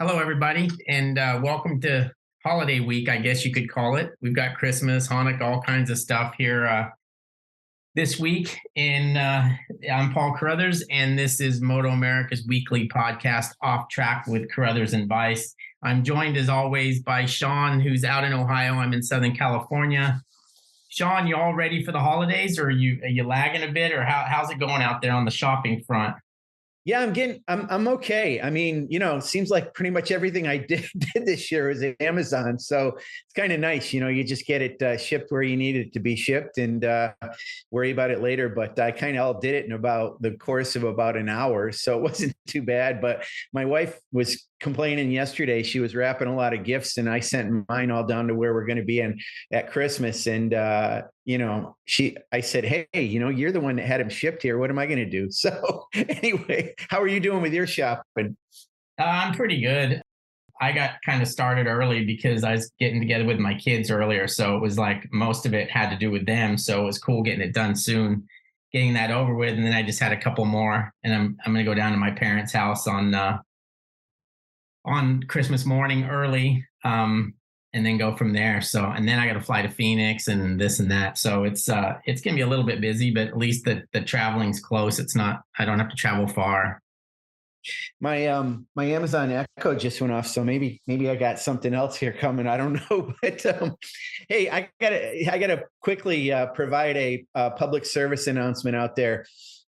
Hello, everybody, and welcome to holiday week, I guess you could call it. We've got Christmas, Hanukkah, all kinds of stuff here this week. And I'm Paul Carruthers, and this is MotoAmerica's weekly podcast, Off Track with Carruthers and Bice. I'm joined, as always, by Sean, who's out in Ohio. I'm in Southern California. Sean, you all ready for the holidays, or are you lagging a bit, or how's it going out there on the shopping front? Yeah, I'm okay. I mean, it seems like pretty much everything I did this year is Amazon. So it's kind of nice. You just get it shipped where you need it to be shipped and worry about it later. But I kind of all did it in about the course of about an hour. So it wasn't too bad. But my wife was complaining yesterday. She was wrapping a lot of gifts and I sent mine all down to where we're going to be at Christmas. And, I said, hey, you're the one that had them shipped here. What am I going to do? So anyway, how are you doing with your shopping? I'm pretty good. I got kind of started early because I was getting together with my kids earlier. So it was like most of it had to do with them. So it was cool getting it done soon, getting that over with. And then I just had a couple more, and I'm going to go down to my parents' house on Christmas morning early, and then go from there. So, and then I got to fly to Phoenix and this and that. So it's going to be a little bit busy, but at least the traveling's close. I don't have to travel far. My Amazon Echo just went off, so maybe I got something else here coming. I don't know, but hey, I gotta quickly provide a public service announcement out there.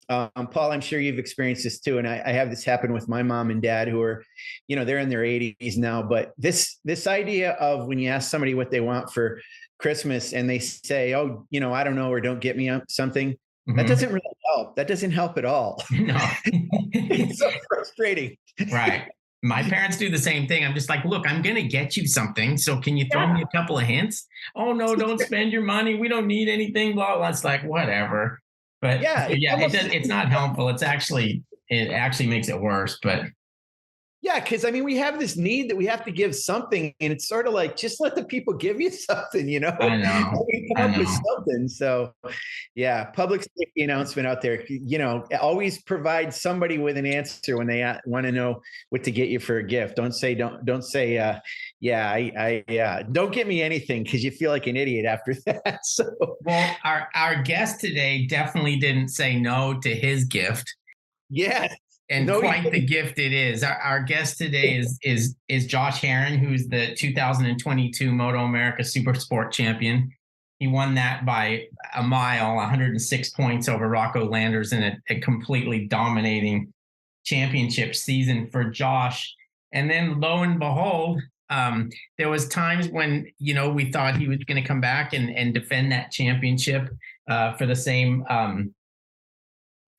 Paul, I'm sure you've experienced this too, and I have this happen with my mom and dad, who are, they're in their 80s now. But this idea of when you ask somebody what they want for Christmas and they say, "Oh, I don't know," or "Don't get me something," mm-hmm. That doesn't really help. That doesn't help at all. No, it's so frustrating. Right. My parents do the same thing. I'm just like, look, I'm going to get you something. So can you throw me a couple of hints? Oh, no, don't spend your money. We don't need anything. Blah, blah. It's like, whatever. But it's not helpful. It actually makes it worse. But yeah, because I mean, we have this need that we have to give something, and it's sort of like, just let the people give you something, I know. Come up with something. So, yeah, public safety announcement out there. Always provide somebody with an answer when they want to know what to get you for a gift. Don't say, don't get me anything, because you feel like an idiot after that. So, well, our guest today definitely didn't say no to his gift. Yeah. And quite the gift it is. Our guest today is Josh Herrin, who's the 2022 MotoAmerica Supersport champion. He won that by a mile, 106 points over Rocco Landers in a completely dominating championship season for Josh. And then lo and behold, there was times when, we thought he was going to come back and defend that championship for the same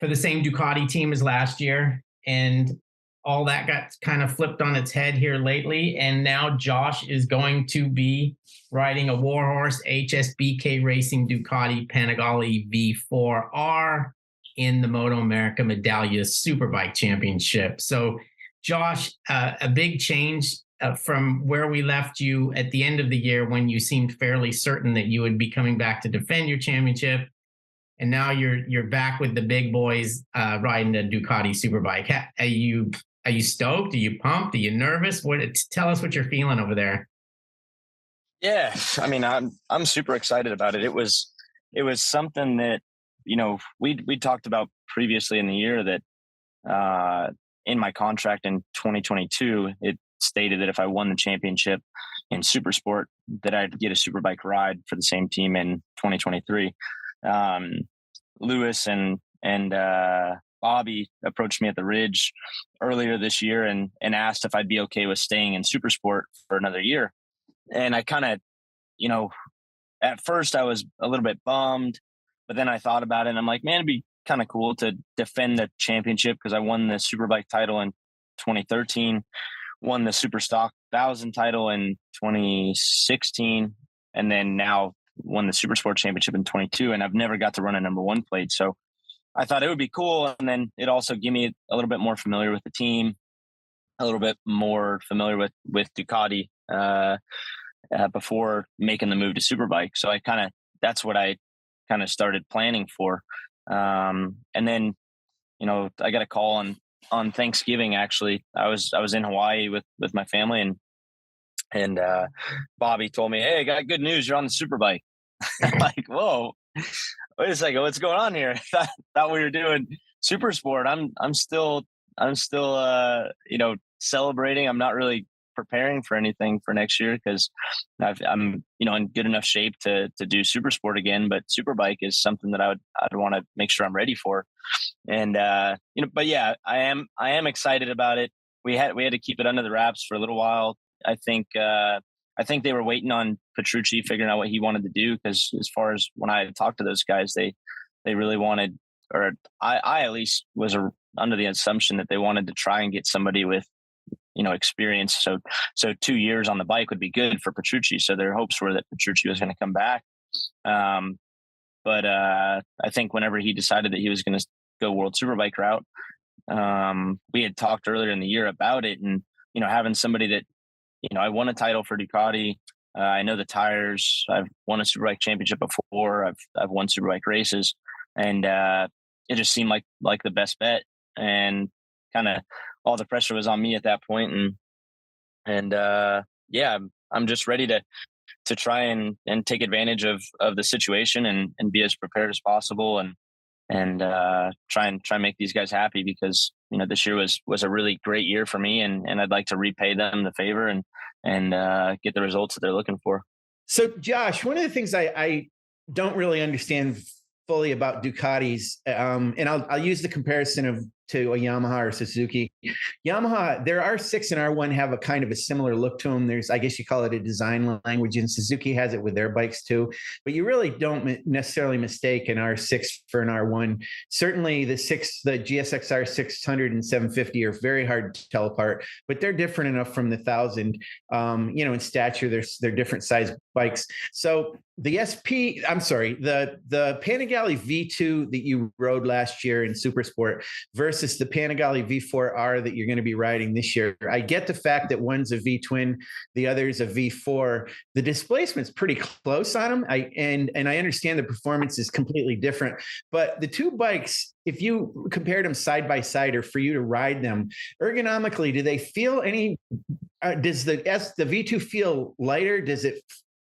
Ducati team as last year. And all that got kind of flipped on its head here lately. And now Josh is going to be riding a Warhorse HSBK Racing Ducati Panigale V2 in the MotoAmerica Medallia Superbike Championship. So Josh, a big change from where we left you at the end of the year, when you seemed fairly certain that you would be coming back to defend your championship. And now you're back with the big boys riding the Ducati Superbike. Are you stoked? Are you pumped? Are you nervous? Tell us what you're feeling over there. Yeah, I mean, I'm super excited about it. It was something that we talked about previously in the year, that in my contract in 2022 it stated that if I won the championship in Supersport, that I'd get a Superbike ride for the same team in 2023. Lewis and Bobby approached me at the Ridge earlier this year and asked if I'd be okay with staying in Supersport for another year. And I kind of, at first I was a little bit bummed, but then I thought about it and I'm like, man, it'd be kind of cool to defend the championship, because I won the Superbike title in 2013, won the Superstock 1000 title in 2016, and then now won the Supersport Championship in 22, and I've never got to run a number one plate. So I thought it would be cool. And then it also gave me a little bit more familiar with the team, a little bit more familiar with Ducati before making the move to Superbike. So that's what I kind of started planning for. And then, I got a call on on Thanksgiving. Actually, I was in Hawaii with my family, and Bobby told me, "Hey, I got good news. You're on the Superbike." I'm like, "Whoa, wait a second, what's going on here?" Thought we were doing Supersport. I'm still celebrating. I'm not really preparing for anything for next year because I'm in good enough shape to do Supersport again. But Superbike is something that I'd want to make sure I'm ready for. And but yeah, I am excited about it. We had to keep it under the wraps for a little while. I think they were waiting on Petrucci figuring out what he wanted to do, because as far as when I talked to those guys, they really wanted, or I at least was under the assumption that they wanted to try and get somebody with experience. So 2 years on the bike would be good for Petrucci. So their hopes were that Petrucci was going to come back. But I think whenever he decided that he was going to go World Superbike route, we had talked earlier in the year about it, and having somebody that I won a title for Ducati. I know the tires. I've won a Superbike championship before. I've won Superbike races, and it just seemed like the best bet. And kind of all the pressure was on me at that point, and yeah, I'm just ready to try and take advantage of the situation and be as prepared as possible, and try and make these guys happy, because this year was a really great year for me, and I'd like to repay them the favor and get the results that they're looking for. So Josh, one of the things I don't really understand fully about Ducatis, and I'll use the comparison to a Yamaha or Suzuki. Yamaha, their R6 and R1 have a kind of a similar look to them. There's, I guess you call it a design language, and Suzuki has it with their bikes too. But you really don't necessarily mistake an R6 for an R1. Certainly the GSXR 600 and 750 are very hard to tell apart, but they're different enough from the 1000. In stature, they're different size bikes. So the Panigale V2 that you rode last year in Supersport versus the Panigale V4R that you're going to be riding this year. I get the fact that one's a V-twin, the other's a V4. The displacement's pretty close on them. I understand the performance is completely different, but the two bikes, if you compared them side by side, or for you to ride them ergonomically, do they feel any? Does the V2 feel lighter?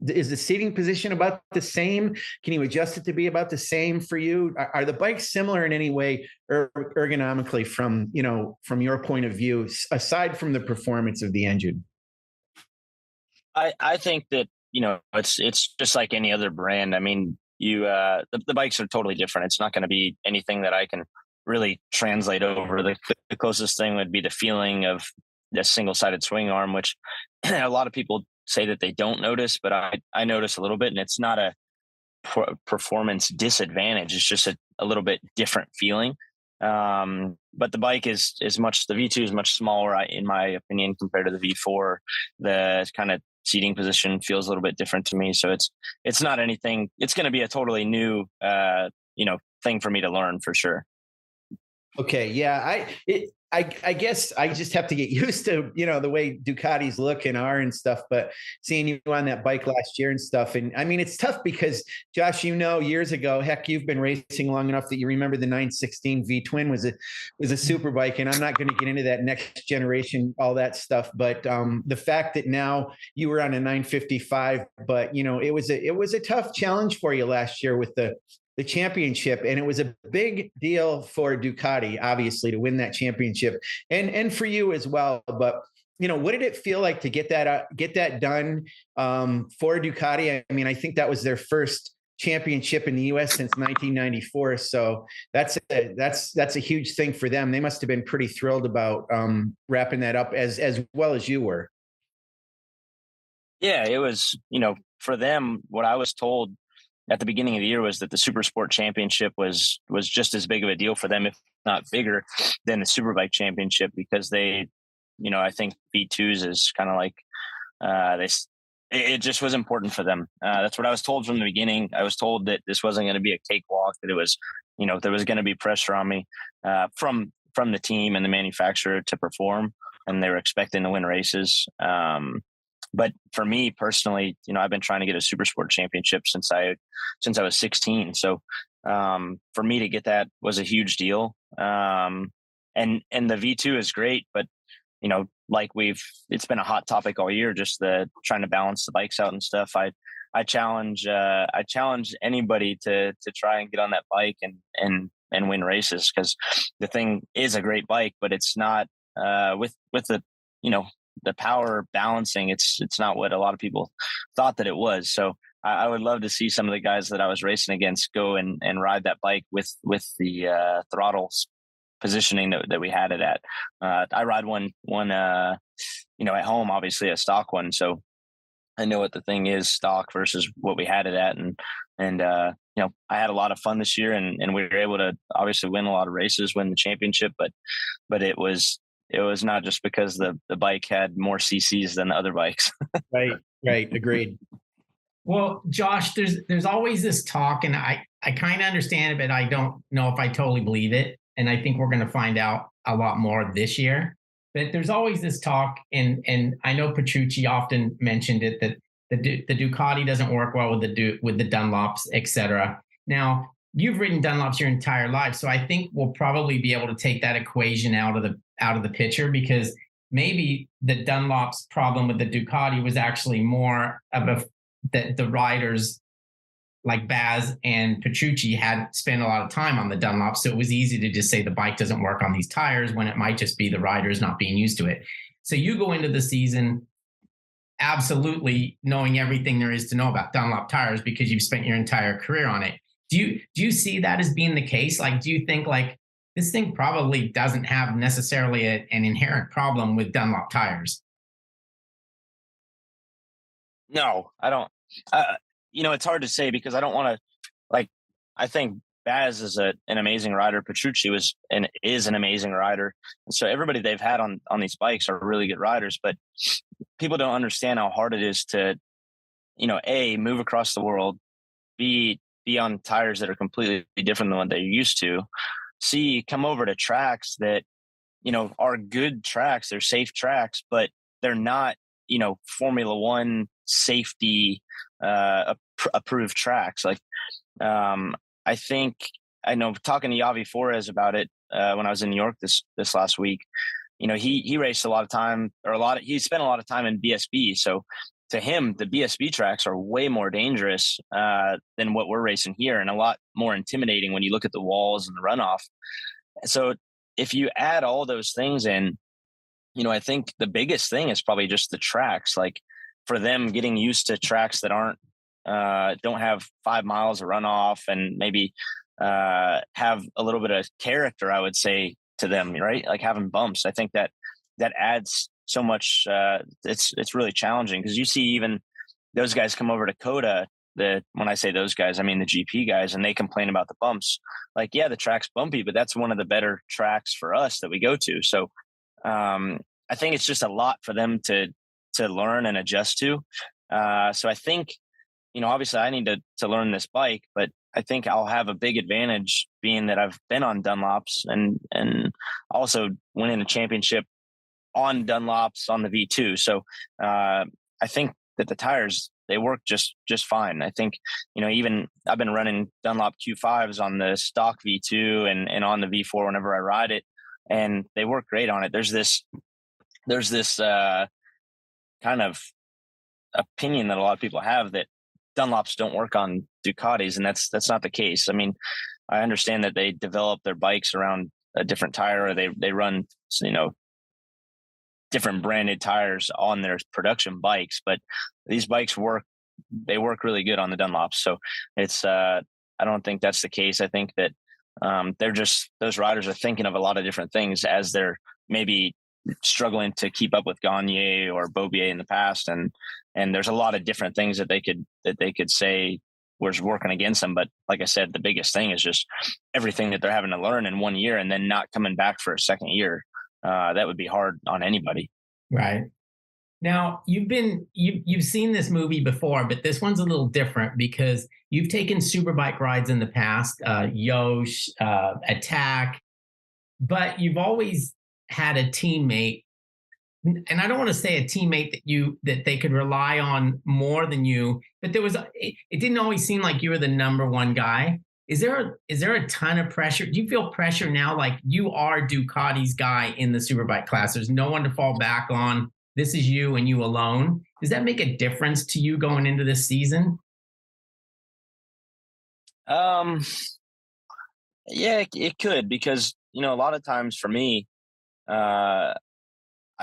Is the seating position about the same? Can you adjust it to be about the same for you? Are the bikes similar in any way ergonomically from your point of view, aside from the performance of the engine? I think that, it's just like any other brand. I mean, the bikes are totally different. It's not going to be anything that I can really translate over. The closest thing would be the feeling of the single-sided swing arm, which a lot of people say that they don't notice, but I notice a little bit, and it's not a performance disadvantage. It's just a little bit different feeling. But the bike the V2 is much smaller, in my opinion, compared to the V4. The kind of seating position feels a little bit different to me. So it's not anything. It's going to be a totally new, thing for me to learn for sure. Okay. Yeah. I guess I just have to get used to, the way Ducatis look and are and stuff, but seeing you on that bike last year and stuff. And I mean, it's tough because Josh, years ago, heck, you've been racing long enough that you remember the 916 V twin was a super bike. And I'm not going to get into that next generation, all that stuff. But the fact that now you were on a 955, but it was a tough challenge for you last year with the championship. And it was a big deal for Ducati, obviously, to win that championship and for you as well. But, what did it feel like to get that done for Ducati? I mean, I think that was their first championship in the US since 1994. So that's a huge thing for them. They must've been pretty thrilled about wrapping that up as well as you were. Yeah, it was, for them, what I was told at the beginning of the year was that the Supersport Championship was just as big of a deal for them, if not bigger, than the Superbike Championship, because they, I think V2s is kind of like it just was important for them. That's what I was told from the beginning. I was told that this wasn't going to be a cakewalk, that it was, there was going to be pressure on me from the team and the manufacturer to perform, and they were expecting to win races. But for me personally, I've been trying to get a Supersport Championship since I was 16. So for me to get that was a huge deal. and the V2 is great, but like it's been a hot topic all year, just the trying to balance the bikes out and stuff. I challenge anybody to try and get on that bike and win races, because the thing is a great bike, but it's not with the the power balancing. It's not what a lot of people thought that it was. So I would love to see some of the guys that I was racing against go and ride that bike with the throttles positioning that we had it at. I ride one at home, obviously a stock one, so I know what the thing is stock versus what we had it at, and I had a lot of fun this year, and we were able to obviously win a lot of races, win the championship, but it was not just because the bike had more CCs than the other bikes. Right. Agreed. Well, Josh, there's always this talk, and I kind of understand it, but I don't know if I totally believe it. And I think we're going to find out a lot more this year. But there's always this talk, and I know Petrucci often mentioned it, that the Ducati doesn't work well with the Dunlops, et cetera. Now, you've ridden Dunlops your entire life, so I think we'll probably be able to take that equation out of the picture, because maybe the Dunlop's problem with the Ducati was actually more of the riders like Baz and Petrucci had spent a lot of time on the Dunlop, so it was easy to just say the bike doesn't work on these tires, when it might just be the riders not being used to it. So you go into the season absolutely knowing everything there is to know about Dunlop tires, because you've spent your entire career on it. Do you see that as being the case? Like, do you think like this thing probably doesn't have necessarily an inherent problem with Dunlop tires? No, I don't. It's hard to say, because I don't want to, I think Baz is an amazing rider. Petrucci is an amazing rider. And so everybody they've had on these bikes are really good riders, but people don't understand how hard it is to, A, move across the world, B, be on tires that are completely different than what they're used to, C, come over to tracks that, are good tracks. They're safe tracks, but they're not, Formula One safety approved tracks. I think I know, talking to Xavi Fores about it when I was in New York this last week, he raced a lot of time, he spent a lot of time in BSB. So to him, the BSB tracks are way more dangerous than what we're racing here, and a lot more intimidating when you look at the walls and the runoff. So if you add all those things in, I think the biggest thing is probably just the tracks. Like, for them getting used to tracks that don't have 5 miles of runoff, and maybe have a little bit of character, I would say, to them, right? Like having bumps. I think that adds so much. It's really challenging, because you see even those guys come over to Coda. When I say those guys, I mean the GP guys, and they complain about the bumps. Like, yeah, the track's bumpy, but that's one of the better tracks for us that we go to. So I think it's just a lot for them to learn and adjust to. So I think, obviously I need to learn this bike, but I think I'll have a big advantage being that I've been on Dunlops and also winning a championship on Dunlops on the V2. So I think that the tires, they work just fine. I think, even I've been running Dunlop Q5s on the stock V2 and on the V4 whenever I ride it, and they work great on it. There's this kind of opinion that a lot of people have that Dunlops don't work on Ducatis, and that's not the case. I mean, I understand that they develop their bikes around a different tire, or they run, different branded tires on their production bikes, but these bikes work really good on the Dunlops. So it's, I don't think that's the case. I think that those riders are thinking of a lot of different things as they're maybe struggling to keep up with Gagne or Bobier in the past. And there's a lot of different things that they could say was working against them. But like I said, the biggest thing is just everything that they're having to learn in 1 year and then not coming back for a second year. That would be hard on anybody. Right. Now, you've seen this movie before, but this one's a little different because you've taken Superbike rides in the past, Yosh, Attack, but you've always had a teammate, and I don't want to say a teammate that they could rely on more than you, but it didn't always seem like you were the number one guy. is there a ton of pressure? Do you feel pressure now? Like you are Ducati's guy in the Superbike class. There's no one to fall back on. This is you and you alone. Does that make a difference to you going into this season? Yeah, it could, because, you know, a lot of times for me, I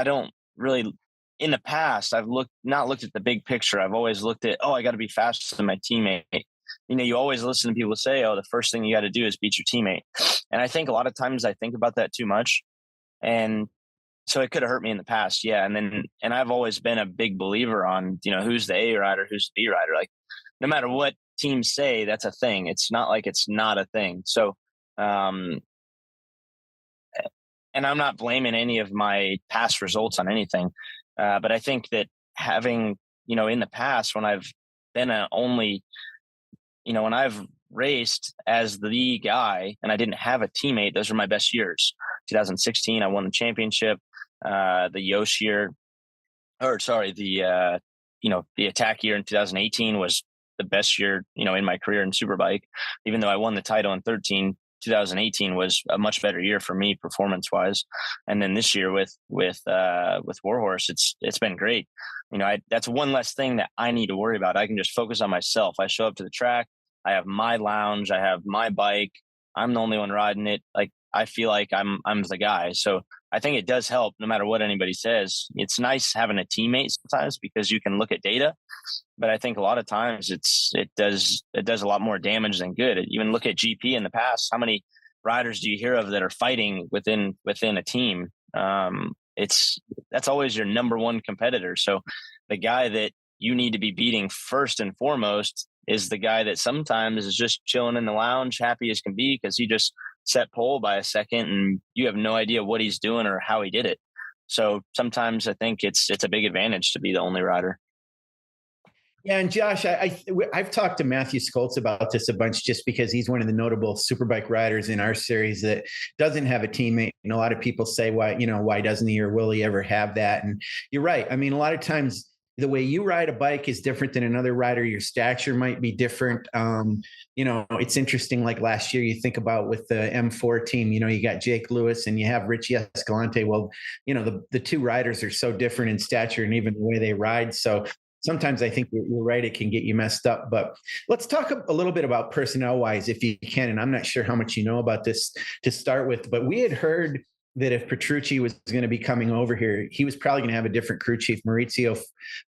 don't really, in the past, I've not looked at the big picture. I've always looked at, oh, I got to be faster than my teammate. You know, you always listen to people say, oh, the first thing you got to do is beat your teammate. And I think a lot of times I think about that too much. And so it could have hurt me in the past. Yeah. And I've always been a big believer on, you know, who's the A rider, who's the B rider. Like no matter what teams say, that's a thing. It's not like it's not a thing. So, and I'm not blaming any of my past results on anything. But I think that having, you know, in the past when I've been when I've raced as the guy and I didn't have a teammate, those were my best years. 2016, I won the championship. The Yosh year, the attack year in 2018 was the best year, you know, in my career in Superbike. Even though I won the title in 2018 was a much better year for me performance wise. And then this year with Warhorse, it's been great. You know, that's one less thing that I need to worry about. I can just focus on myself. I show up to the track. I have my lounge. I have my bike. I'm the only one riding it. Like, I feel like I'm the guy. So I think it does help no matter what anybody says. It's nice having a teammate sometimes because you can look at data, but I think a lot of times it does a lot more damage than good. Even look at GP in the past. How many riders do you hear of that are fighting within a team? That's always your number one competitor. So the guy that you need to be beating first and foremost is the guy that sometimes is just chilling in the lounge, happy as can be because he just set pole by a second and you have no idea what he's doing or how he did it. So sometimes I think it's a big advantage to be the only rider. Yeah, and Josh, I've talked to Matthew Skoltz about this a bunch just because he's one of the notable Superbike riders in our series that doesn't have a teammate. And a lot of people say, why doesn't he or will he ever have that? And you're right. I mean, a lot of times the way you ride a bike is different than another rider. Your stature might be different. It's interesting. Like last year, you think about with the M4 team, you got Jake Lewis and you have Richie Escalante. Well, the two riders are so different in stature and even the way they ride. So sometimes I think you're right. It can get you messed up, but let's talk a little bit about personnel wise, if you can. And I'm not sure how much you know about this to start with, but we had heard that if Petrucci was going to be coming over here, he was probably going to have a different crew chief. Maurizio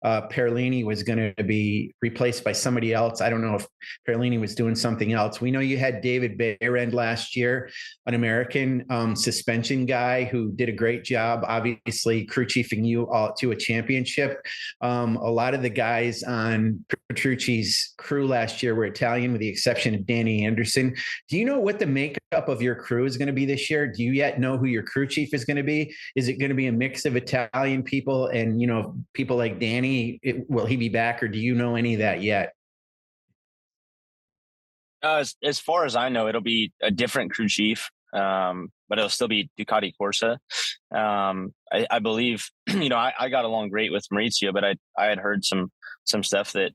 Perlini was going to be replaced by somebody else. I don't know if Perlini was doing something else. We know you had David Behrend last year, an American suspension guy who did a great job, obviously crew chiefing you all to a championship. A lot of the guys on Petrucci's crew last year were Italian with the exception of Danny Anderson. Do you know what the makeup of your crew is going to be this year? Do you yet know who your crew chief is going to be? Is it going to be a mix of Italian people and, people like Danny? Will he be back or do you know any of that yet? As far as I know, it'll be a different crew chief, but it'll still be Ducati Corsa. I believe, I got along great with Maurizio, but I had heard some stuff that,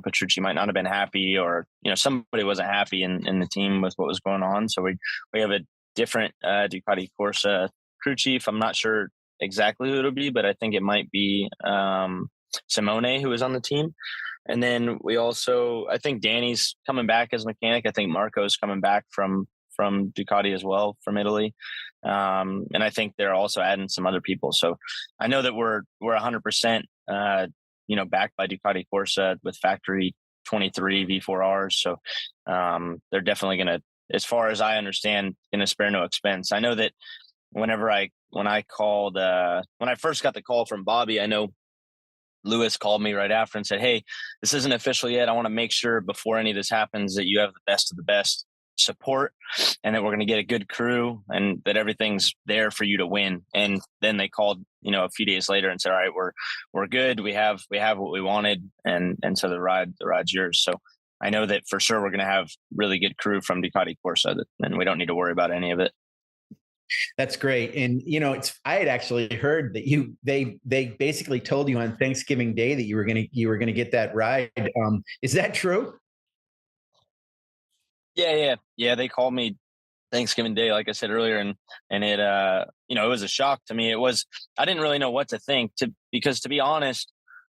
Petrucci might not have been happy or, somebody wasn't happy in the team with what was going on. So we have a different Ducati Corsa crew chief. I'm not sure exactly who it'll be, but I think it might be Simone, who was on the team. And then I think Danny's coming back as mechanic. I think Marco's coming back from Ducati as well, from Italy. And I think they're also adding some other people. So I know that we're 100%, backed by Ducati Corsa with factory 23 V4Rs. So they're definitely going to, as far as I understand, going to spare no expense. I know that when I first got the call from Bobby, I know Lewis called me right after and said, "Hey, this isn't official yet. I want to make sure before any of this happens that you have the best of the best support and that we're going to get a good crew and that everything's there for you to win." And then they called, a few days later and said, "All right, we're good. We have what we wanted." And so the ride's yours. So I know that for sure we're going to have really good crew from Ducati Corsa and we don't need to worry about any of it. That's great. And, I had actually heard that they basically told you on Thanksgiving Day that you were going to get that ride. Is that true? Yeah. They called me Thanksgiving Day, like I said earlier, and it it was a shock to me. I didn't really know what to think, because to be honest,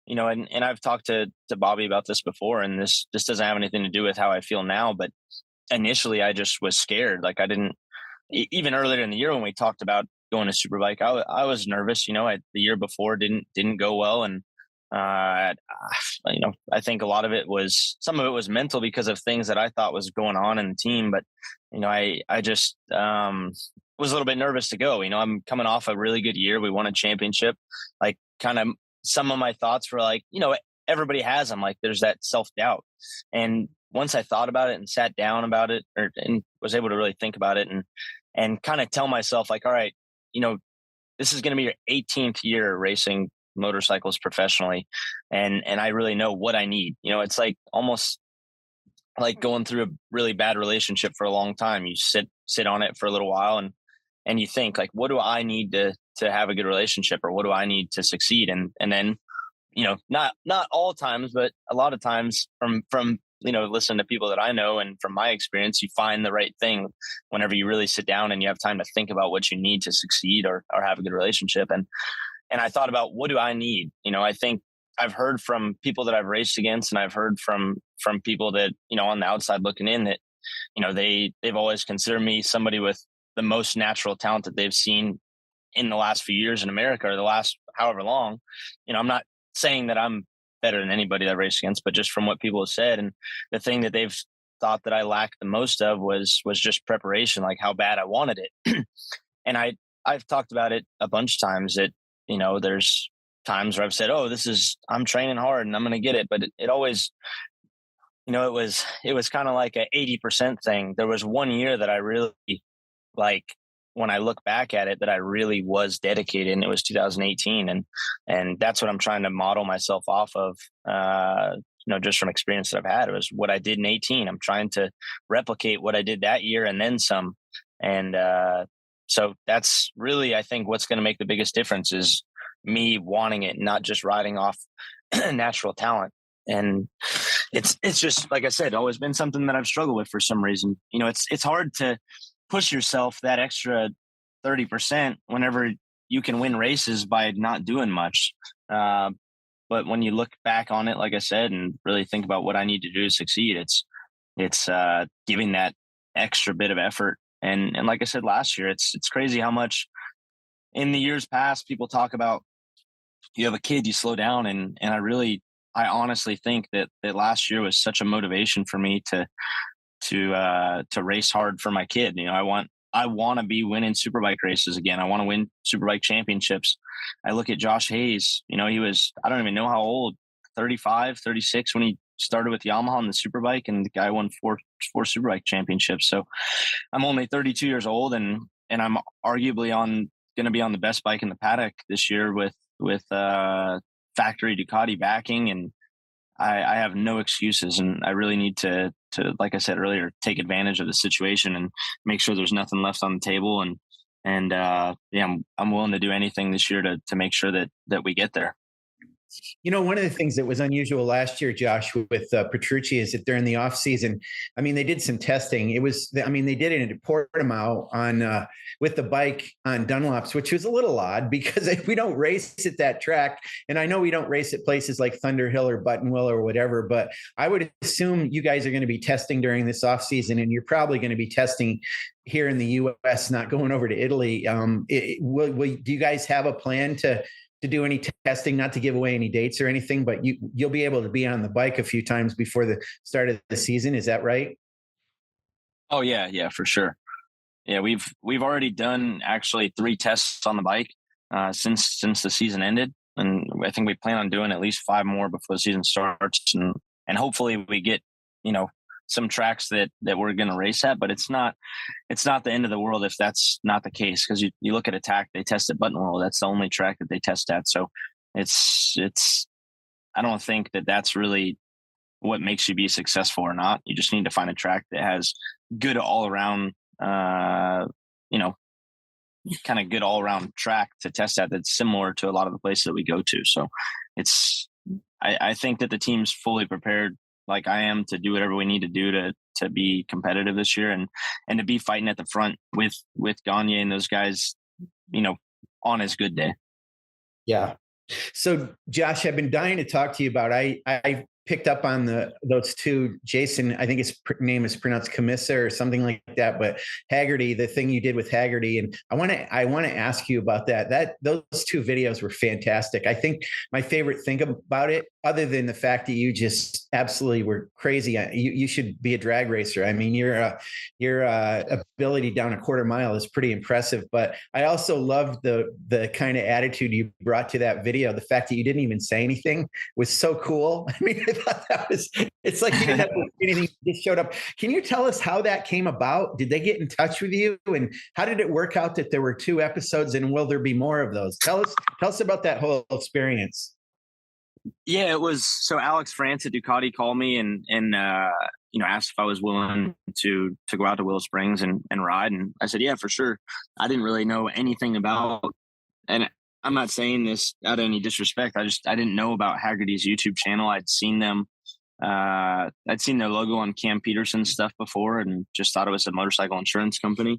and I've talked to Bobby about this before, and this doesn't have anything to do with how I feel now, but initially I just was scared. Like, I didn't, even earlier in the year when we talked about going to Superbike, I was nervous. The year before didn't go well, and uh, I think some of it was mental because of things that I thought was going on in the team. But I just was a little bit nervous to go. I'm coming off a really good year. We won a championship. Like, kind of some of my thoughts were like, everybody has them. Like, there's that self-doubt. And once I thought about it and sat down about it, and was able to really think about it and kind of tell myself, like, all right, this is going to be your 18th year racing motorcycles professionally. And I really know what I need. It's like almost like going through a really bad relationship for a long time. You sit on it for a little while and you think, like, what do I need to have a good relationship, or what do I need to succeed? And then, not all times, but a lot of times from listening to people that I know and from my experience, you find the right thing whenever you really sit down and you have time to think about what you need to succeed or have a good relationship. And I thought about, what do I need? I think I've heard from people that I've raced against, and I've heard from people that, on the outside looking in, that, they've always considered me somebody with the most natural talent that they've seen in the last few years in America, or the last however long. I'm not saying that I'm better than anybody that I raced against, but just from what people have said. And the thing that they've thought that I lacked the most of was just preparation, like how bad I wanted it. And I've talked about it a bunch of times that, there's times where I've said, oh, I'm training hard and I'm going to get it. But it always, it was kind of like a 80% thing. There was one year that I really, like, when I look back at it, that I really was dedicated, and it was 2018. And that's what I'm trying to model myself off of, just from experience that I've had. It was what I did in 18. I'm trying to replicate what I did that year and then some. And so that's really, I think, what's going to make the biggest difference is me wanting it, not just riding off natural talent. And it's just, like I said, always been something that I've struggled with for some reason. It's hard to push yourself that extra 30% whenever you can win races by not doing much. But when you look back on it, like I said, and really think about what I need to do to succeed, it's giving that extra bit of effort. And like I said last year, it's crazy how much in the years past people talk about, you have a kid, you slow down. And I honestly think that last year was such a motivation for me to race hard for my kid. I want to be winning Superbike races again. I want to win Superbike championships. I look at Josh Hayes, he was, I don't even know how old, 35, 36 when he started with Yamaha on the Superbike, and the guy won four Superbike championships. So I'm only 32 years old, and I'm arguably going to be on the best bike in the paddock this year with factory Ducati backing, and I have no excuses, and I really need to, like I said earlier, take advantage of the situation and make sure there's nothing left on the table. And I'm willing to do anything this year to make sure that we get there. One of the things that was unusual last year, Josh, with Petrucci, is that during the off season, they did some testing. They did it at Portimao on with the bike on Dunlops, which was a little odd because we don't race at that track. And I know we don't race at places like Thunderhill or Buttonwillow or whatever, but I would assume you guys are going to be testing during this off season, and you're probably going to be testing here in the U.S., not going over to Italy. Do you guys have a plan to do any testing, not to give away any dates or anything, but you'll be able to be on the bike a few times before the start of the season? Is that right? Oh yeah, for sure. Yeah, we've already done actually 3 tests on the bike since the season ended, and I think we plan on doing at least 5 more before the season starts, and hopefully we get some tracks that we're going to race at. But it's not the end of the world if that's not the case, because you look at Attack, they test at Buttonwillow. That's the only track that they test at. So it's I don't think that that's really what makes you be successful or not. You just need to find a track that has good all around kind of good all around track to test at that's similar to a lot of the places that we go to. So I think that the team's fully prepared like I am to do whatever we need to do to be competitive this year and to be fighting at the front with Gagne and those guys, on his good day. Yeah. So Josh, I've been dying to talk to you about, I picked up on those two, Jason, I think his name is pronounced Camissa or something like that, but Hagerty, the thing you did with Hagerty. And I want to ask you about that. Those two videos were fantastic. I think my favorite thing about it, other than the fact that you just absolutely were crazy, you should be a drag racer. I mean, your ability down a quarter mile is pretty impressive, but I also love the kind of attitude you brought to that video. The fact that you didn't even say anything was so cool. I mean, I thought it's like you didn't have to do anything, you just showed up. Can you tell us how that came about? Did they get in touch with you? And how did it work out that there were 2 episodes, and will there be more of those? Tell us about that whole experience. Yeah, it was, so Alex France at Ducati called me and asked if I was willing to go out to Willow Springs and ride. And I said, yeah, for sure. I didn't really know anything about, and I'm not saying this out of any disrespect. I didn't know about Hagerty's YouTube channel. I'd seen them. I'd seen their logo on Cam Peterson's stuff before and just thought it was a motorcycle insurance company.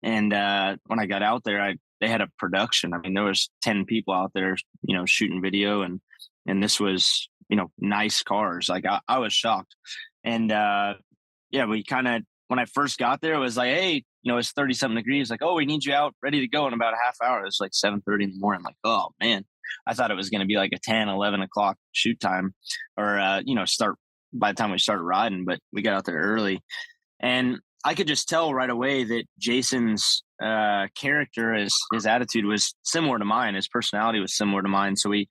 And when I got out there, they had a production. I mean, there was 10 people out there, shooting video, and this was, nice cars. Like I was shocked. And we kind of, when I first got there, it was like, hey, it's 30-something degrees. Like, oh, we need you out ready to go in about a half hour. It was like 7:30 in the morning. I'm like, oh man, I thought it was going to be like a 10, 11 o'clock shoot time or, start by the time we started riding, but we got out there early. And I could just tell right away that Jason's character, his attitude was similar to mine. His personality was similar to mine. So we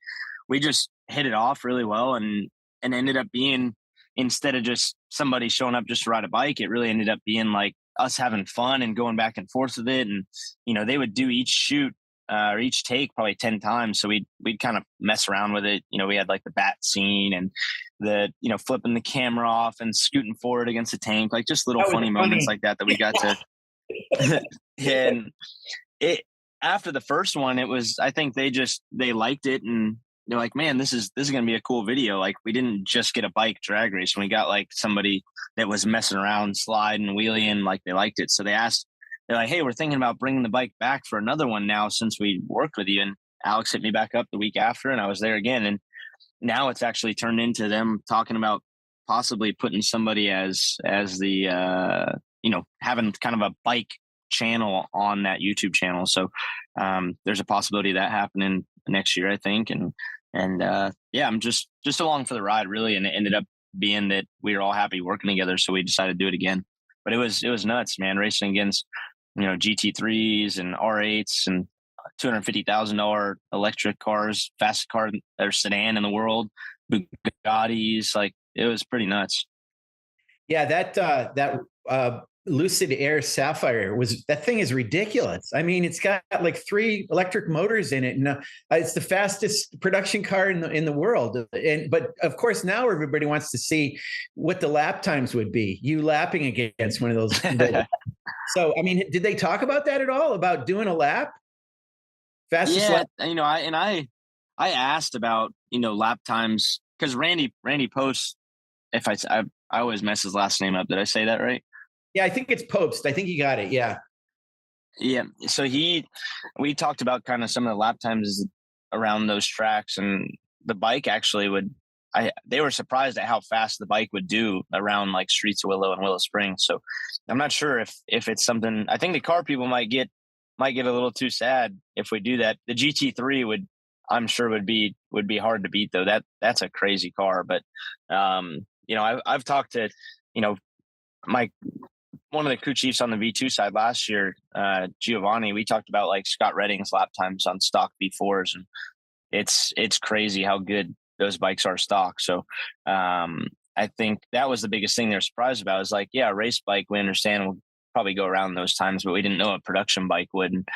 just hit it off really well and ended up being, instead of just somebody showing up just to ride a bike, it really ended up being like us having fun and going back and forth with it. And, they would do each shoot or each take probably 10 times. So we'd kind of mess around with it. We had like the bat scene and the, flipping the camera off and scooting forward against the tank, like just little funny moments like that we got to. And after the first one, it was, I think they liked it and they're like, man, this is going to be a cool video. Like we didn't just get a bike drag race. We got like somebody that was messing around, sliding, wheeling, like they liked it. So they're like, hey, we're thinking about bringing the bike back for another one now since we worked with you. And Alex hit me back up the week after and I was there again. And now it's actually turned into them talking about possibly putting somebody as the, having kind of a bike channel on that YouTube channel. So there's a possibility of that happening next year, I think. And I'm just along for the ride really. And it ended up being that we were all happy working together. So we decided to do it again, but it was nuts, man, racing against, GT3s and R8s and $250,000 electric cars, fastest car or sedan in the world, Bugattis. Like it was pretty nuts. Yeah. That Lucid Air Sapphire that thing is ridiculous. I mean, it's got like 3 electric motors in it, and it's the fastest production car in the world. But of course, now everybody wants to see what the lap times would be. You lapping against one of those. So, I mean, did they talk about that at all? About doing a lap? Fastest lap? I asked about lap times because Randy Post. If I always mess his last name up. Did I say that right? Yeah, I think it's Post. I think you got it. Yeah. Yeah. So we talked about kind of some of the lap times around those tracks, and the bike actually they were surprised at how fast the bike would do around like Streets of Willow and Willow Springs. So I'm not sure if it's something, I think the car people might get a little too sad if we do that. The GT3 I'm sure would be hard to beat though. That's a crazy car. But, I've talked to, one of the crew chiefs on the V2 side last year, Giovanni, we talked about like Scott Redding's lap times on stock V4s, and it's crazy how good those bikes are stock. So I think that was the biggest thing they're surprised about is like, yeah, a race bike, we understand will probably go around those times, but we didn't know a production bike would. And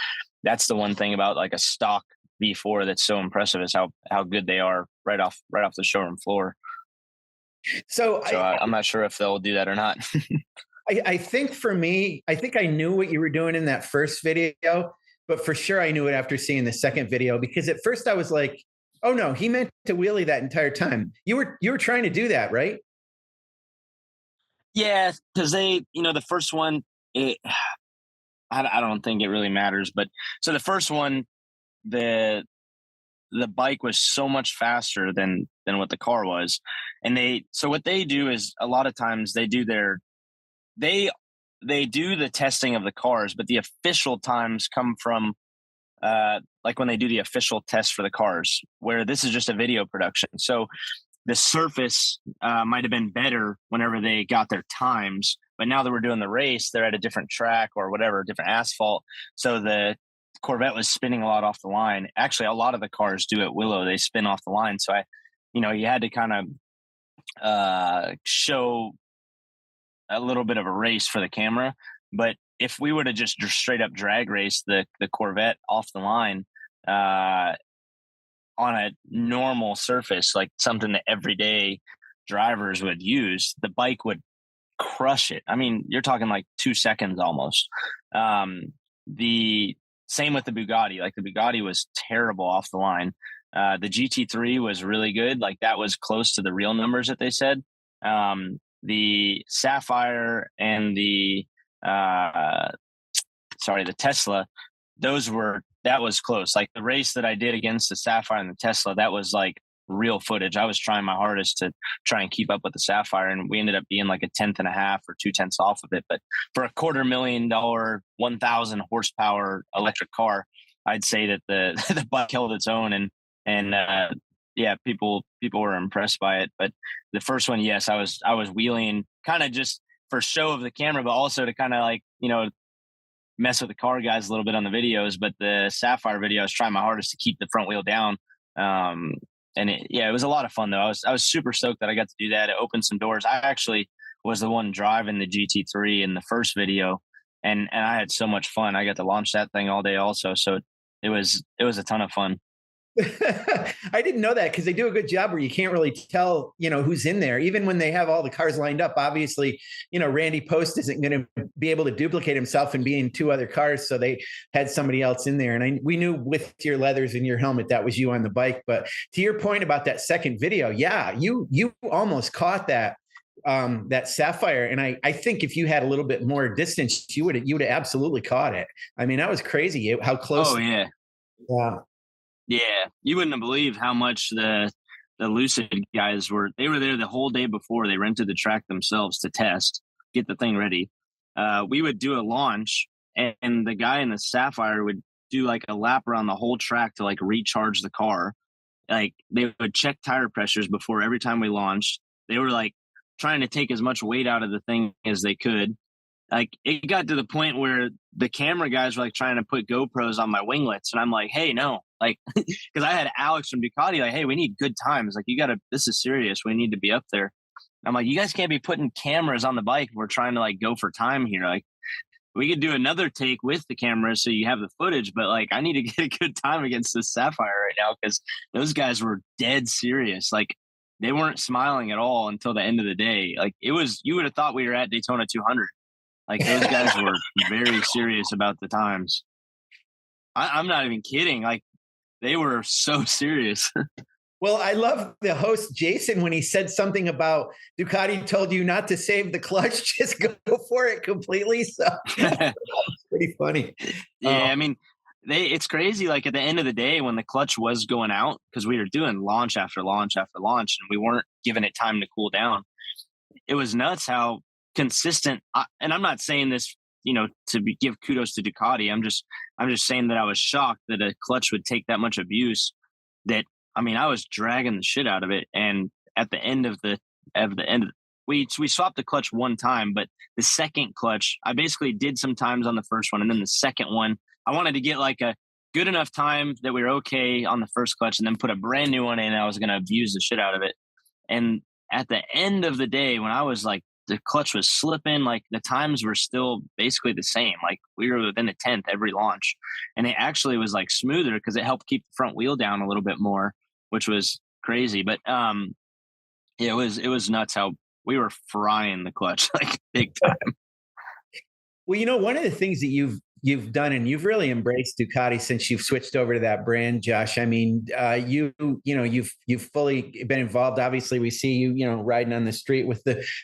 that's the one thing about like a stock V4 that's so impressive is how good they are right off the showroom floor. So I'm not sure if they'll do that or not. I think for me, I think I knew what you were doing in that first video, but for sure I knew it after seeing the second video, because at first I was like, oh no, he meant to wheelie that entire time. You were trying to do that, right? Yeah, because they, the first one, I don't think it really matters, but so the first one, the bike was so much faster than what the car was, and so what they do is a lot of times they do they do the testing of the cars, but the official times come from like when they do the official test for the cars, where this is just a video production. So the surface might have been better whenever they got their times, but now that we're doing the race, they're at a different track or whatever, different asphalt. So the Corvette was spinning a lot off the line. Actually, a lot of the cars do at Willow, they spin off the line. So you had to kind of show a little bit of a race for the camera. But if we would have just straight up drag race the Corvette off the line on a normal surface, like something that everyday drivers would use, the bike would crush it. I mean, you're talking like 2 seconds almost. The same with the Bugatti. Like the Bugatti was terrible off the line. The GT3 was really good. Like that was close to the real numbers that they said. The Sapphire and the Tesla, that was close. Like the race that I did against the Sapphire and the Tesla, that was like real footage. I was trying my hardest to try and keep up with the Sapphire, and we ended up being like 1.5 or 2 tenths off of it. But for a $250,000 1,000 horsepower electric car, I'd say that the bike held its own, and yeah, people were impressed by it. But the first one, yes, I was wheeling kind of just for show of the camera, but also to kind of like, mess with the car guys a little bit on the videos. But the Sapphire video, I was trying my hardest to keep the front wheel down. And it was a lot of fun though. I was super stoked that I got to do that. It opened some doors. I actually was the one driving the GT3 in the first video, and I had so much fun. I got to launch that thing all day also. So it was a ton of fun. I didn't know that, because they do a good job where you can't really tell, who's in there, even when they have all the cars lined up. Obviously, Randy Post isn't going to be able to duplicate himself and be in 2 other cars. So they had somebody else in there. And we knew with your leathers and your helmet, that was you on the bike. But to your point about that second video, yeah, you almost caught that Sapphire. And I think if you had a little bit more distance, you would have absolutely caught it. I mean, that was crazy how close. Oh yeah. Yeah. Yeah, you wouldn't have believed how much the Lucid guys were. They were there the whole day before. They rented the track themselves to test, get the thing ready. We would do a launch, and the guy in the Sapphire would do like a lap around the whole track to like recharge the car. Like they would check tire pressures before every time we launched. They were like trying to take as much weight out of the thing as they could. Like it got to the point where the camera guys were like trying to put GoPros on my winglets, and I'm like, hey, no. Like, because I had Alex from Ducati, like, hey, we need good times. Like, this is serious. We need to be up there. I'm like, you guys can't be putting cameras on the bike. We're trying to like go for time here. Like, we could do another take with the camera so you have the footage, but like, I need to get a good time against this Sapphire right now, because those guys were dead serious. Like, they weren't smiling at all until the end of the day. Like, you would have thought we were at Daytona 200. Like, those guys were very serious about the times. I'm not even kidding. Like, they were so serious. Well, I love the host, Jason, when he said something about Ducati told you not to save the clutch, just go for it completely. So that's pretty funny. Yeah, I mean, it's crazy. Like at the end of the day, when the clutch was going out, because we were doing launch after launch after launch, and we weren't giving it time to cool down. It was nuts how consistent. And I'm not saying this, to give kudos to Ducati. I'm just saying that I was shocked that a clutch would take that much abuse. That, I mean, I was dragging the shit out of it. And at the end of we swapped the clutch one time, but the second clutch, I basically did some times on the first one. And then the second one, I wanted to get like a good enough time that we were okay on the first clutch, and then put a brand new one in, and I was going to abuse the shit out of it. And at the end of the day, when I was like, the clutch was slipping, like the times were still basically the same. Like we were within a tenth every launch, and it actually was like smoother because it helped keep the front wheel down a little bit more, which was crazy. But it was nuts how we were frying the clutch like big time. Well, one of the things that you've you've done, and you've really embraced Ducati since you've switched over to that brand, Josh. I mean, you've fully been involved. Obviously, we see you, riding on the street with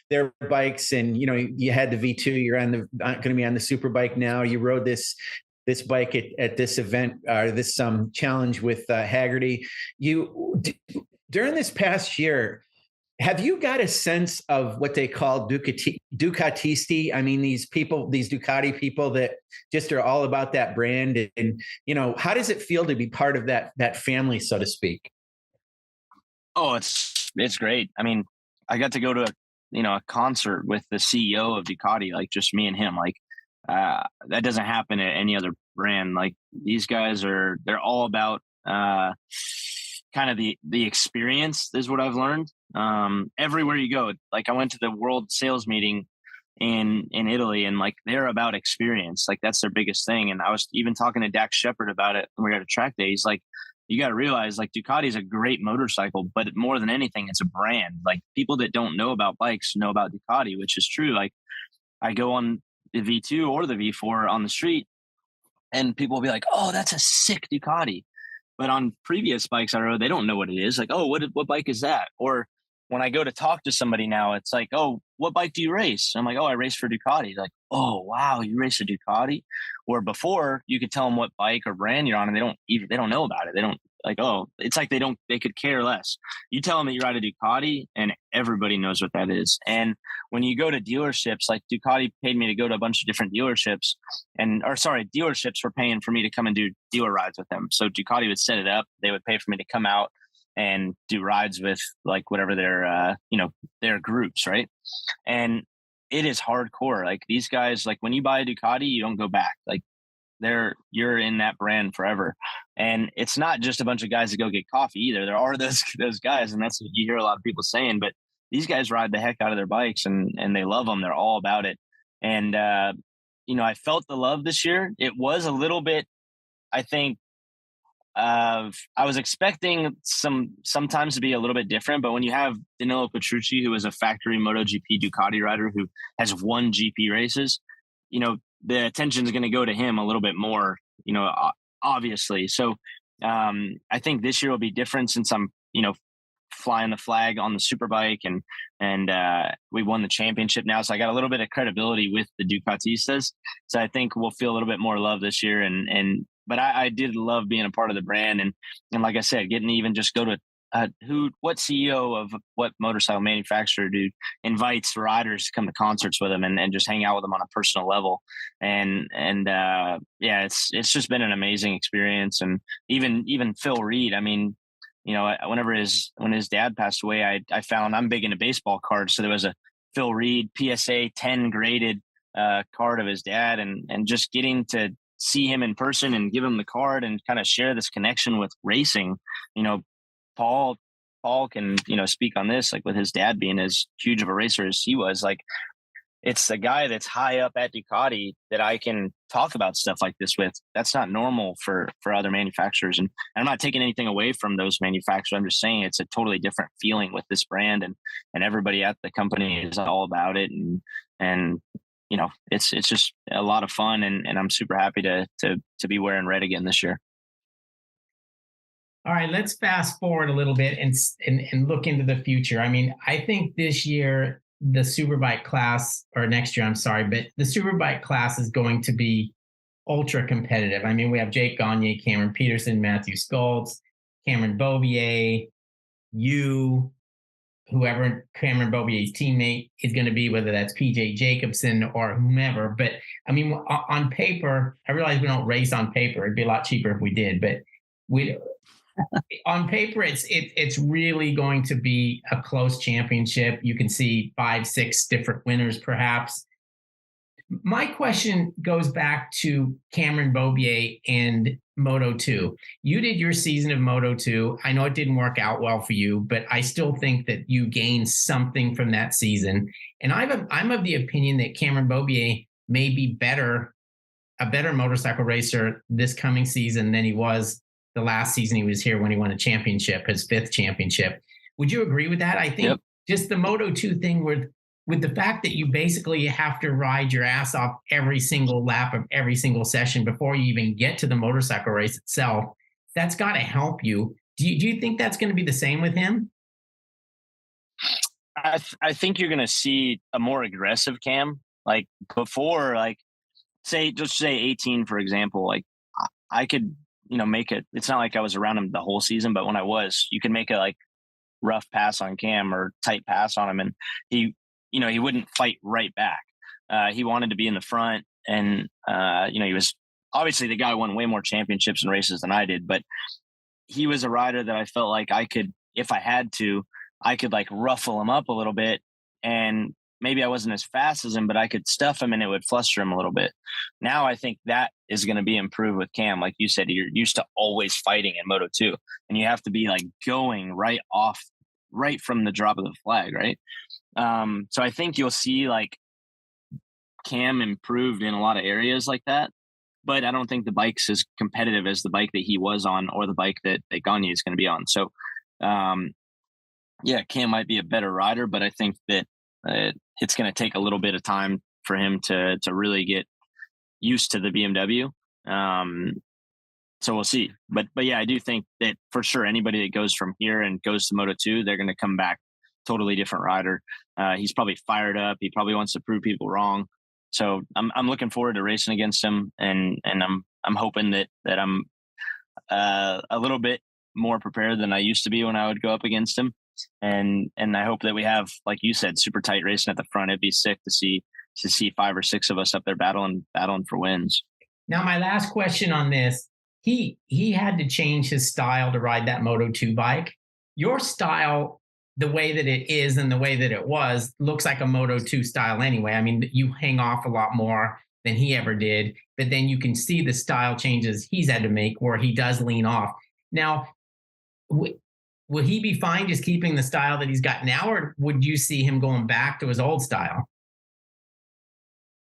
their bikes, and you had the V2. You're going to be on the Superbike now. You rode this bike at this event, this challenge with Hagerty. During this past year, have you got a sense of what they call Ducatisti? I mean, these Ducati people that just are all about that brand. And, how does it feel to be part of that family, so to speak? Oh, it's great. I mean, I got to go to a concert with the CEO of Ducati, like just me and him. Like that doesn't happen at any other brand. Like these guys they're all about kind of the experience is what I've learned. Everywhere you go, like I went to the World Sales Meeting in Italy, and like they're about experience. Like that's their biggest thing. And I was even talking to Dax Shepard about it when we were at a track day. He's like, you got to realize like Ducati is a great motorcycle, but more than anything, it's a brand. Like people that don't know about bikes know about Ducati, which is true. Like I go on the V2 or the V4 on the street, and people will be like, oh, that's a sick Ducati. But on previous bikes I rode, they don't know what it is. Like, oh, what bike is that? Or when I go to talk to somebody now, it's like, oh, what bike do you race? I'm like, oh, I race for Ducati. Like, oh, wow, you race a Ducati? Or before, you could tell them what bike or brand you're on, and they don't know about it. They don't like, oh, it's like they could care less. You tell them that you ride a Ducati, and everybody knows what that is. And when you go to dealerships, like Ducati paid me to go to a bunch of different dealerships, dealerships were paying for me to come and do dealer rides with them. So Ducati would set it up. They would pay for me to come out and do rides with like whatever their groups, right? And it is hardcore. Like these guys, like when you buy a Ducati, you don't go back. Like you're in that brand forever. And it's not just a bunch of guys that go get coffee either. There are those guys, and that's what you hear a lot of people saying. But these guys ride the heck out of their bikes, and they love them. They're all about it. And I felt the love this year. It was a little bit, I think, I was expecting sometimes to be a little bit different, but when you have Danilo Petrucci, who is a factory MotoGP Ducati rider who has won GP races, the attention is going to go to him a little bit more, obviously. So I think this year will be different since I'm, flying the flag on the Superbike, and we won the championship now. So I got a little bit of credibility with the Ducatistas. So I think we'll feel a little bit more love this year. But I did love being a part of the brand. And like I said, getting to even just go to what CEO of what motorcycle manufacturer invites riders to come to concerts with them and just hang out with them on a personal level. It's just been an amazing experience. And even Phil Reed, I mean, when his dad passed away, I found I'm big into baseball cards. So there was a Phil Reed PSA 10 graded card of his dad, and just getting to see him in person and give him the card and kind of share this connection with racing. Paul can, speak on this, like with his dad being as huge of a racer as he was. Like it's the guy that's high up at Ducati that I can talk about stuff like this with. That's not normal for other manufacturers. And I'm not taking anything away from those manufacturers. I'm just saying it's a totally different feeling with this brand, and everybody at the company is all about it. And it's just a lot of fun, and I'm super happy to be wearing red again this year. All right, let's fast forward a little bit and look into the future. I mean, I think this year, the Superbike class, or next year, I'm sorry, but the Superbike class is going to be ultra competitive. I mean, we have Jake Gagne, Cameron Peterson, Matthew Skoltz, Cameron Beaubier, whoever Cameron Beaubier's teammate is going to be, whether that's PJ Jacobson or whomever. But I mean, on paper, I realize we don't race on paper. It'd be a lot cheaper if we did, but on paper, it's really going to be a close championship. You can see 5-6 different winners, perhaps. My question goes back to Cameron Beaubier and Moto2. You did your season of Moto2. I know it didn't work out well for you, but I still think that you gained something from that season. And I'm of the opinion that Cameron Beaubier may be a better motorcycle racer this coming season than he was the last season he was here when he won a championship, his 5th championship. Would you agree with that? I think just the Moto2 thing with with the fact that you basically have to ride your ass off every single lap of every single session before you even get to the motorcycle race itself, that's got to help you. Do you think that's going to be the same with him? I think you're going to see a more aggressive Cam. Like before, like just say 18, for example, like I could, make it. It's not like I was around him the whole season, but when I was, you can make a like rough pass on Cam or tight pass on him, and he wouldn't fight right back. He wanted to be in the front, and he was obviously the guy who won way more championships and races than I did, but he was a rider that I felt like I could, if I had to, I could like ruffle him up a little bit, and maybe I wasn't as fast as him, but I could stuff him and it would fluster him a little bit. Now I think that is going to be improved with Cam. Like you said, you're used to always fighting in Moto2, and you have to be like going right from the drop of the flag. Right. So I think you'll see like Cam improved in a lot of areas like that, but I don't think the bike's as competitive as the bike that he was on or the bike that Gagne is going to be on. So, Cam might be a better rider, but I think that it's going to take a little bit of time for him to really get used to the BMW. So we'll see. But yeah, I do think that for sure anybody that goes from here and goes to Moto2, they're going to come back totally different rider. He's probably fired up. He probably wants to prove people wrong. So I'm looking forward to racing against him, and I'm hoping that I'm a little bit more prepared than I used to be when I would go up against him. And I hope that we have, like you said, super tight racing at the front. It'd be sick to see 5 or 6 of us up there battling for wins. Now, my last question on this, he had to change his style to ride that Moto2 bike. Your style, the way that it is and the way that it was, looks like a Moto2 style anyway. I mean, you hang off a lot more than he ever did, but then you can see the style changes he's had to make where he does lean off. Now, will he be fine just keeping the style that he's got now, or would you see him going back to his old style?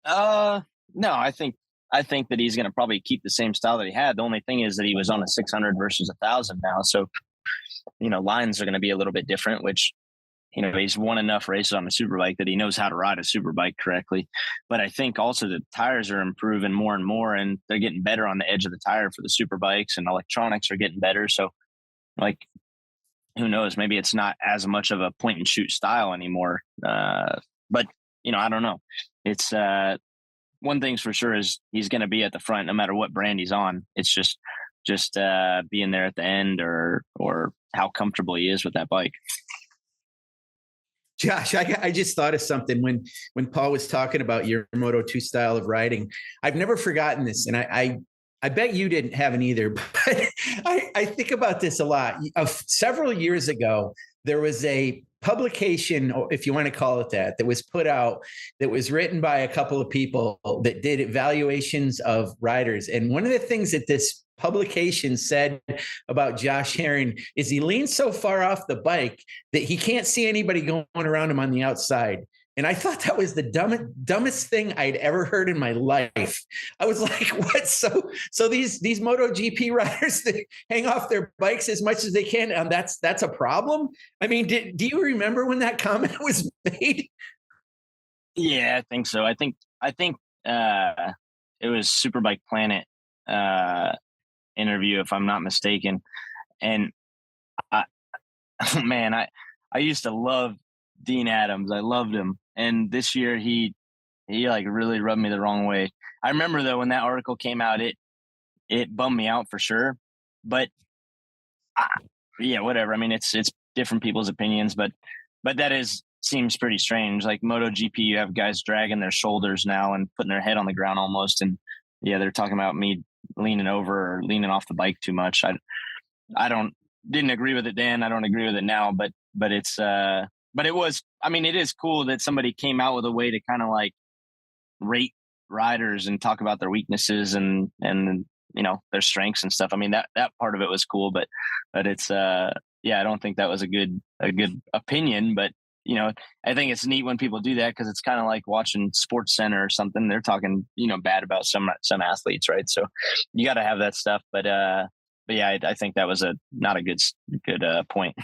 No, I think that he's going to probably keep the same style that he had. The only thing is that he was on a 600 versus 1,000 now. So, lines are going to be a little bit different, which, he's won enough races on a Superbike that he knows how to ride a Superbike correctly. But I think also the tires are improving more and more, and they're getting better on the edge of the tire for the Superbikes, and electronics are getting better. So, like, who knows? Maybe it's not as much of a point and shoot style anymore. But I don't know. It's one thing's for sure is he's going to be at the front no matter what brand he's on. It's just being there at the end or how comfortable he is with that bike. Josh, I just thought of something when Paul was talking about your Moto2 style of riding. I've never forgotten this, and I bet you didn't have it either, but I think about this a lot. Several years ago, there was a publication, if you want to call it that was put out, that was written by a couple of people that did evaluations of riders. And one of the things that this publication said about Josh Herrin is he leans so far off the bike that he can't see anybody going around him on the outside. And I thought that was the dumbest thing I'd ever heard in my life. I was like, what? So these MotoGP riders that hang off their bikes as much as they can, and that's a problem? I mean, do you remember when that comment was made? Yeah, I think so. I think it was Superbike Planet interview, if I'm not mistaken. And I used to love Dean Adams. I loved him. And this year he like really rubbed me the wrong way. I remember though, when that article came out, it bummed me out for sure, but whatever. I mean, it's different people's opinions, but that seems pretty strange. Like MotoGP, you have guys dragging their shoulders now and putting their head on the ground almost. And they're talking about me leaning over or leaning off the bike too much. I didn't agree with it then. I don't agree with it now, but it's, but it was, I mean, it is cool that somebody came out with a way to kind of like rate riders and talk about their weaknesses and their strengths and stuff. I mean, that part of it was cool, but it's, I don't think that was a good opinion, but I think it's neat when people do that, because it's kind of like watching Sports Center or something. They're talking, bad about some athletes, right? So you got to have that stuff. But yeah, I think that was not a good point.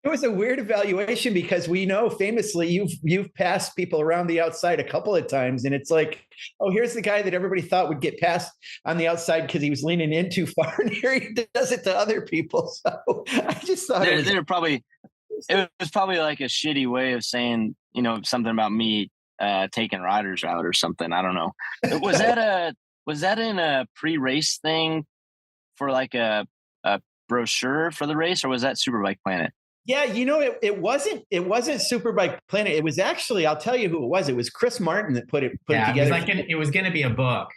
It was a weird evaluation because we know famously you've passed people around the outside a couple of times, and it's like, oh, here's the guy that everybody thought would get passed on the outside because he was leaning in too far, and here he does it to other people. So I just thought it was probably like a shitty way of saying, something about me taking riders out or something. I don't know. Was that in a pre-race thing for like a brochure for the race, or was that Superbike Planet? Yeah, it wasn't Superbike Planet. It was actually, I'll tell you who it was. It was Chris Martin that put it together. It was going to be a book.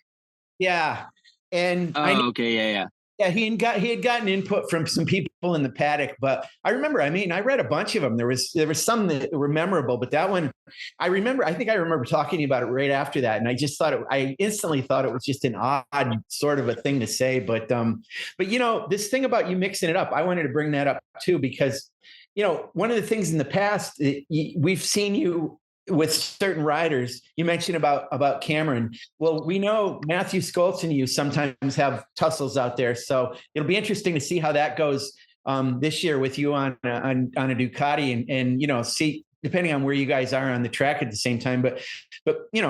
Yeah, and okay, yeah. Yeah, he had gotten input from some people in the paddock, but I remember, I read a bunch of them. There was some that were memorable, but that one, I think I remember talking to you about it right after that. And I just I instantly thought it was just an odd sort of a thing to say. But this thing about you mixing it up, I wanted to bring that up too, because, one of the things in the past, we've seen you with certain riders. You mentioned about Cameron. Well, we know Matthew Skoltz and you sometimes have tussles out there, so it'll be interesting to see how that goes this year with you on a Ducati, and see, depending on where you guys are on the track at the same time. But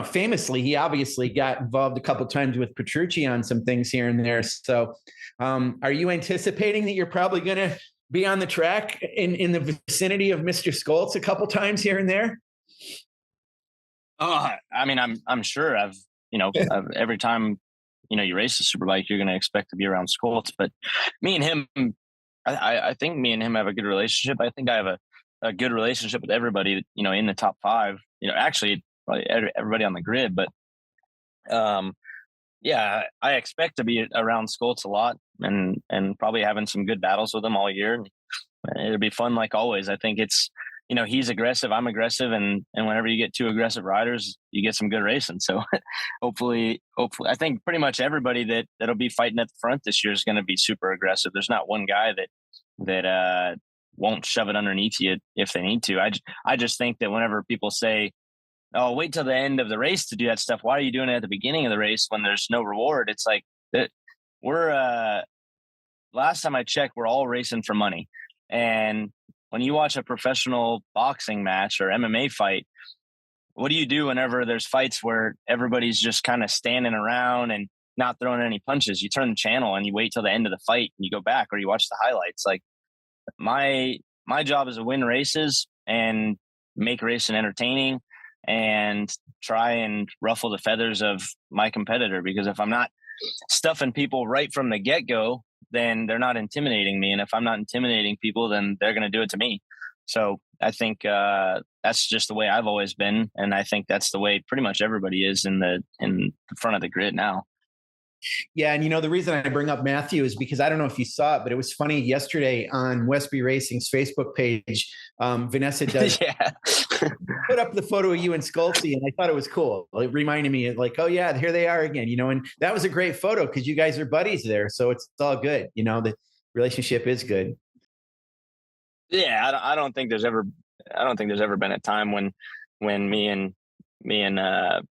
famously, he obviously got involved a couple of times with Petrucci on some things here and there. So, are you anticipating that you're probably going to be on the track in the vicinity of Mr. Skoltz a couple times here and there? Oh, I'm sure every time, you race a Superbike, you're going to expect to be around Skoltz, but me and him, I think me and him have a good relationship. I think I have a good relationship with everybody, in the top five, actually probably everybody on the grid, but, yeah, I expect to be around Skoltz a lot and probably having some good battles with him all year. It'll be fun. Like always. I think it's, he's aggressive, I'm aggressive. And whenever you get two aggressive riders, you get some good racing. So hopefully, I think pretty much everybody that'll be fighting at the front this year is going to be super aggressive. There's not one guy that won't shove it underneath you if they need to. I just think that whenever people say, oh, wait till the end of the race to do that stuff, why are you doing it at the beginning of the race when there's no reward? It's like that we're last time I checked, we're all racing for money. And when you watch a professional boxing match or MMA fight, what do you do whenever there's fights where everybody's just kind of standing around and not throwing any punches? You turn the channel and you wait till the end of the fight and you go back, or you watch the highlights. Like my job is to win races and make racing entertaining and try and ruffle the feathers of my competitor, because if I'm not stuffing people right from the get-go, then they're not intimidating me. And if I'm not intimidating people, then they're going to do it to me. So I think that's just the way I've always been. And I think that's the way pretty much everybody is in the front of the grid now. Yeah. And the reason I bring up Matthew is because I don't know if you saw it, but it was funny yesterday on Westby Racing's Facebook page. Vanessa does put up the photo of you and Skoltzy, and I thought it was cool. It reminded me of like, oh yeah, here they are again, and that was a great photo because you guys are buddies there. So it's all good. The relationship is good. Yeah. I don't think there's ever been a time when me and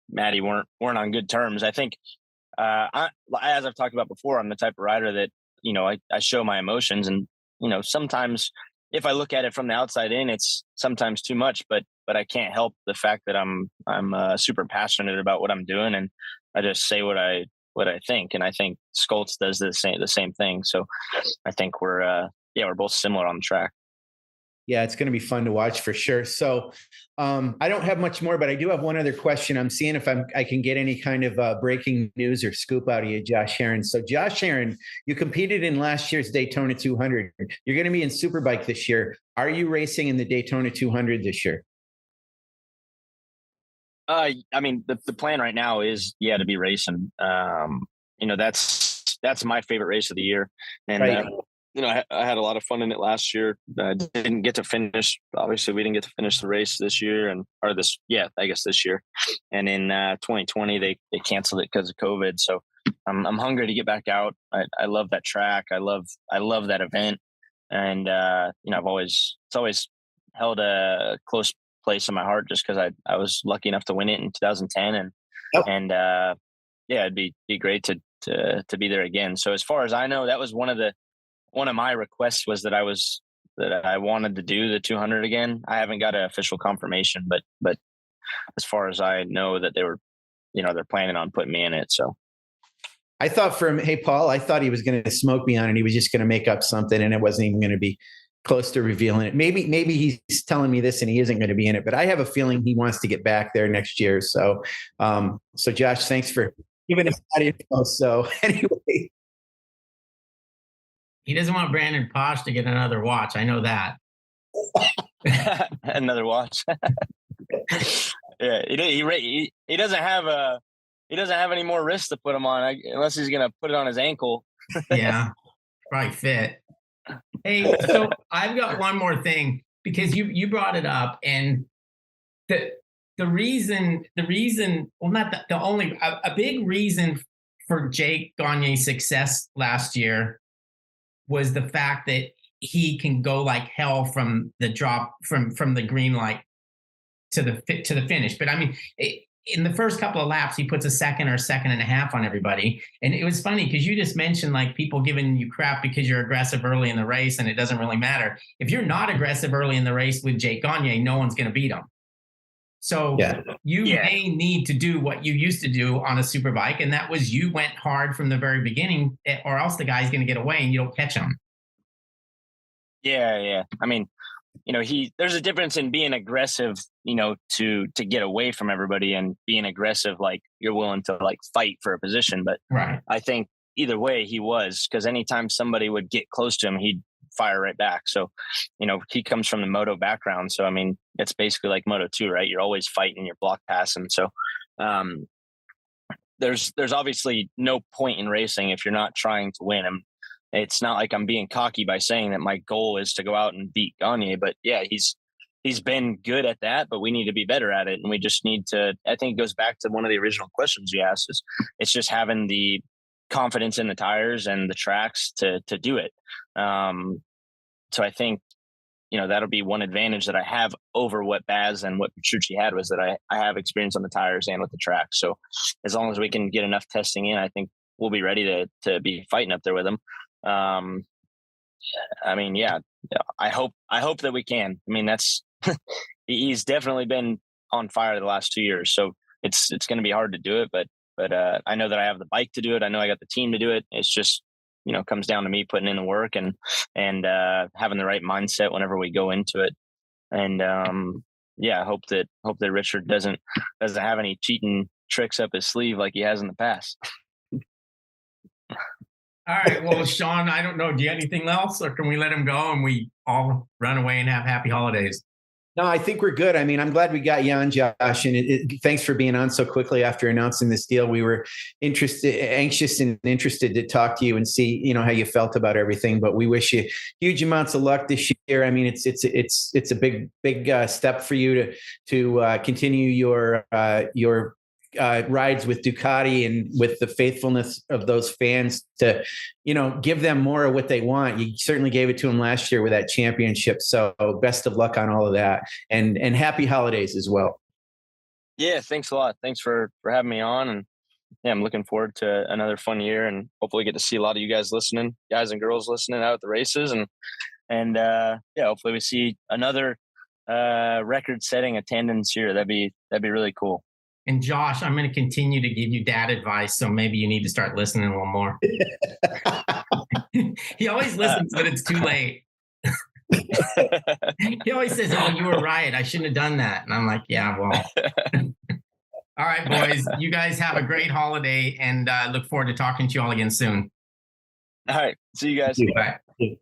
Maddie weren't on good terms. I think, as I've talked about before, I'm the type of rider that, I show my emotions, and, sometimes if I look at it from the outside in, it's sometimes too much, but I can't help the fact that I'm super passionate about what I'm doing, and I just say what I think. And I think Skoltz does the same thing. So I think we're both similar on the track. Yeah, it's going to be fun to watch for sure. So I don't have much more, but I do have one other question. I'm seeing if I can get any kind of breaking news or scoop out of you, Josh Herrin. So Josh Herrin, you competed in last year's Daytona 200. You're going to be in Superbike this year. Are you racing in the Daytona 200 this year? The plan right now is, to be racing. That's my favorite race of the year. And, right. I had a lot of fun in it last year. Didn't get to finish. Obviously, we didn't get to finish the race this year, this year. And in 2020, they canceled it because of COVID. So I'm hungry to get back out. I love that track. I love that event. And it's always held a close place in my heart just because I was lucky enough to win it in 2010, and it'd be great to be there again. So as far as I know, that was one of the one of my requests was that I wanted to do the 200 again. I haven't got an official confirmation, but as far as I know, that they were, they're planning on putting me in it. So I thought hey, Paul, I thought he was going to smoke me on it. He was just going to make up something and it wasn't even going to be close to revealing it. Maybe he's telling me this and he isn't going to be in it, but I have a feeling he wants to get back there next year. So, so Josh, thanks for giving us that info. So anyway. He doesn't want Brandon Posh to get another watch. I know that. Another watch. Yeah, he doesn't have any more wrists to put him on unless he's gonna put it on his ankle. Yeah, probably fit. Hey, so I've got one more thing because you brought it up, and the reason, well, not the only, a big reason for Jake Gagne's success last year was the fact that he can go like hell from the drop from the green light to the finish. But I mean, in the first couple of laps, he puts a second or second and a half on everybody. And it was funny because you just mentioned like people giving you crap because you're aggressive early in the race and it doesn't really matter. If you're not aggressive early in the race with Jake Gagne, no one's going to beat him. So you may need to do what you used to do on a Superbike, and that was you went hard from the very beginning, or else the guy's going to get away and you don't catch him. Yeah. I mean, there's a difference in being aggressive, to get away from everybody, and being aggressive like you're willing to like fight for a position. But right. I think either way he was, because anytime somebody would get close to him, he'd fire right back. So, he comes from the moto background. So, I mean, it's basically like Moto2, right? You're always fighting, you're block passing. So, there's obviously no point in racing if you're not trying to win. It's not like I'm being cocky by saying that my goal is to go out and beat Gagne, but yeah, he's been good at that, but we need to be better at it. And we just need to, I think it goes back to one of the original questions you asked, is it's just having the confidence in the tires and the tracks to do it. So I think, that'll be one advantage that I have over what Baz and what Petrucci had, was that I have experience on the tires and with the track. So as long as we can get enough testing in, I think we'll be ready to be fighting up there with them. I mean, yeah, I hope that we can. I mean, that's he's definitely been on fire the last 2 years. So it's going to be hard to do it, but I know that I have the bike to do it. I know I got the team to do it. It's just, comes down to me putting in the work and having the right mindset whenever we go into it. And I hope that Richard doesn't have any cheating tricks up his sleeve like he has in the past. All right. Well, Sean, I don't know. Do you have anything else, or can we let him go and we all run away and have happy holidays? No, I think we're good. I mean, I'm glad we got you on, Josh, and thanks for being on so quickly after announcing this deal. We were anxious and interested to talk to you and see, how you felt about everything. But we wish you huge amounts of luck this year. I mean, it's a big step for you to continue your rides with Ducati and with the faithfulness of those fans to, give them more of what they want. You certainly gave it to them last year with that championship. So best of luck on all of that, and happy holidays as well. Yeah. Thanks a lot. Thanks for having me on. And yeah, I'm looking forward to another fun year, and hopefully get to see a lot of you guys and girls listening out at the races. And hopefully we see another record setting attendance here. That'd be really cool. And Josh, I'm going to continue to give you dad advice, so maybe you need to start listening a little more. He always listens, but it's too late. He always says, "Oh, you were right. I shouldn't have done that." And I'm like, "Yeah, well." All right, boys. You guys have a great holiday, and look forward to talking to you all again soon. All right. See you guys. Bye.